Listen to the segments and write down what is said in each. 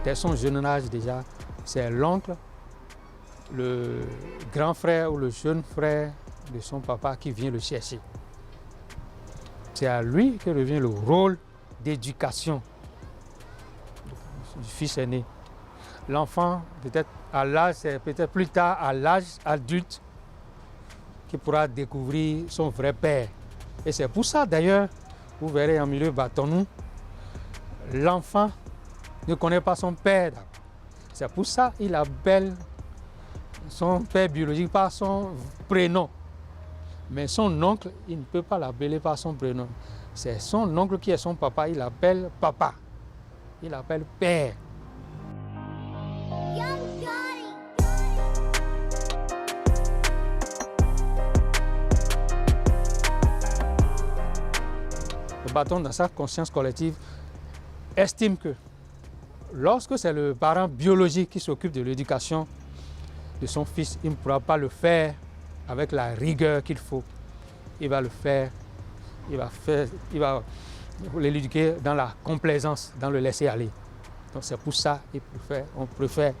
dès son jeune âge déjà, c'est l'oncle, le grand frère ou le jeune frère de son papa qui vient le chercher. C'est à lui que revient le rôle d'éducation du fils aîné. L'enfant, peut-être à l'âge, c'est peut-être plus tard, à l'âge adulte, qu'il pourra découvrir son vrai père. Et c'est pour ça d'ailleurs, vous verrez en milieu bâtonnou, l'enfant ne connaît pas son père. C'est pour ça qu'il appelle son père biologique par son prénom. Mais son oncle, il ne peut pas l'appeler par son prénom. C'est son oncle qui est son papa, il l'appelle papa. Il l'appelle père. Le bâton, dans sa conscience collective, estime que lorsque c'est le parent biologique qui s'occupe de l'éducation de son fils, il ne pourra pas le faire avec la rigueur qu'il faut. Il va le faire, il va l'éduquer dans la complaisance, dans le laisser aller. Donc c'est pour ça qu'on préfère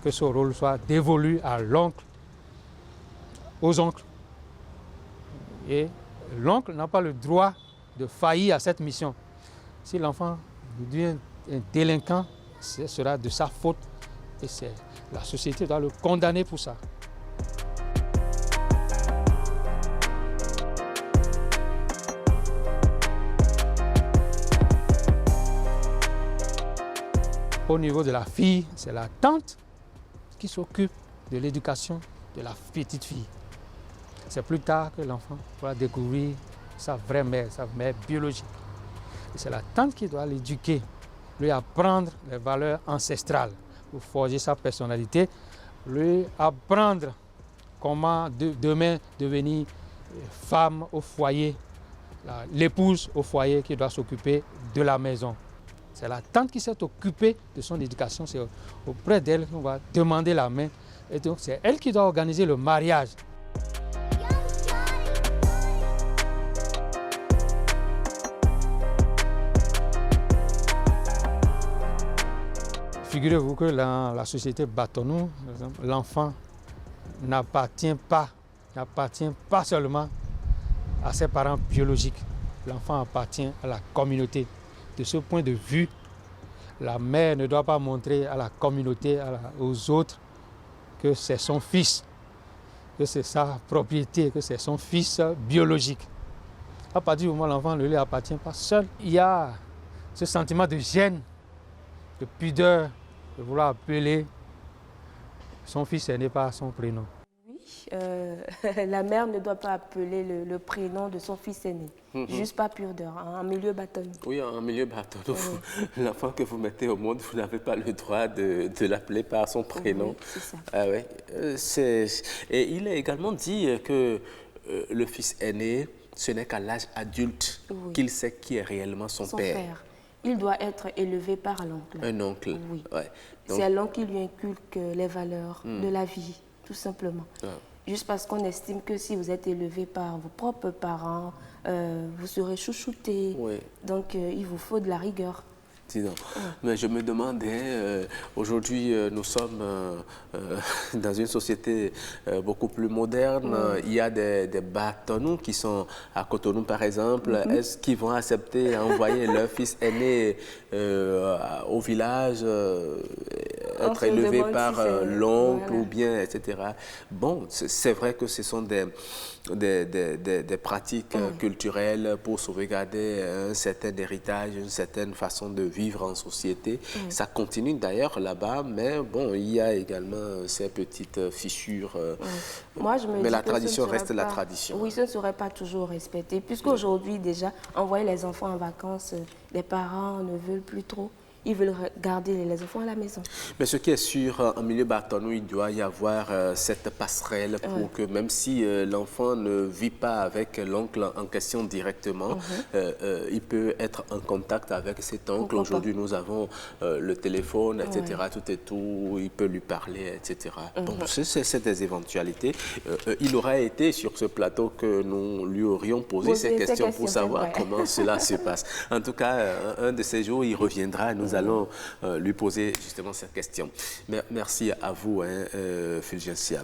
que ce rôle soit dévolu à l'oncle, aux oncles. Et l'oncle n'a pas le droit de faillir à cette mission. Si l'enfant devient un délinquant, ce sera de sa faute et la société doit le condamner pour ça. Au niveau de la fille, c'est la tante qui s'occupe de l'éducation de la petite fille. C'est plus tard que l'enfant pourra découvrir sa vraie mère, sa mère biologique. Et c'est la tante qui doit l'éduquer, lui apprendre les valeurs ancestrales pour forger sa personnalité, lui apprendre comment demain devenir femme au foyer, l'épouse au foyer qui doit s'occuper de la maison. C'est la tante qui s'est occupée de son éducation, c'est auprès d'elle qu'on va demander la main. Et donc c'est elle qui doit organiser le mariage. Figurez-vous que dans la société bâtonnou, l'enfant n'appartient pas seulement à ses parents biologiques. L'enfant appartient à la communauté. De ce point de vue, la mère ne doit pas montrer à la communauté, aux autres, que c'est son fils, que c'est sa propriété, que c'est son fils biologique. À partir du moment où l'enfant ne lui appartient pas seul, il y a ce sentiment de gêne, de pudeur, de vouloir appeler son fils aîné par son prénom. Oui, la mère ne doit pas appeler le prénom de son fils aîné, juste par pudeur, en milieu bâtonnier. Oui, en milieu bâtonnier, l'enfant que vous mettez au monde, vous n'avez pas le droit de l'appeler par son prénom. Oui, c'est ça. Ah, ouais. Et il est également dit que le fils aîné, ce n'est qu'à l'âge adulte qu'il sait qui est réellement son père. Il doit être élevé par l'oncle. Un oncle. Oui. Ouais. C'est l'oncle qui lui inculque les valeurs de la vie, tout simplement. Juste parce qu'on estime que si vous êtes élevé par vos propres parents, vous serez chouchouté. Donc, il vous faut de la rigueur. Mais je me demandais, aujourd'hui nous sommes dans une société beaucoup plus moderne, il y a des bâtonnous qui sont à Cotonou par exemple, est-ce qu'ils vont accepter envoyer leur fils aîné au village, être élevé par l'oncle ou bien, etc. Bon, c'est vrai que ce sont des pratiques culturelles pour sauvegarder un certain héritage, une certaine façon de vivre en société. Ça continue d'ailleurs là-bas, mais bon, il y a également ces petites fissures. Moi, je me dis mais la que tradition reste la tradition. Oui, ce ne serait pas toujours respecté, puisqu'aujourd'hui déjà, envoyer les enfants en vacances, les parents ne veulent plus trop. Ils veulent garder les enfants à la maison. Mais ce qui est sûr, en milieu bâtonnou, il doit y avoir cette passerelle pour que même si l'enfant ne vit pas avec l'oncle en question directement, il peut être en contact avec cet oncle. Aujourd'hui, nous avons le téléphone, etc. Tout et tout, il peut lui parler, etc. Bon, c'est des éventualités. Il aurait été sur ce plateau que nous lui aurions posé ces questions pour savoir comment cela se passe. En tout cas, un de ces jours, il reviendra nous Nous allons lui poser justement cette question. Merci à vous, hein, Fulgencia.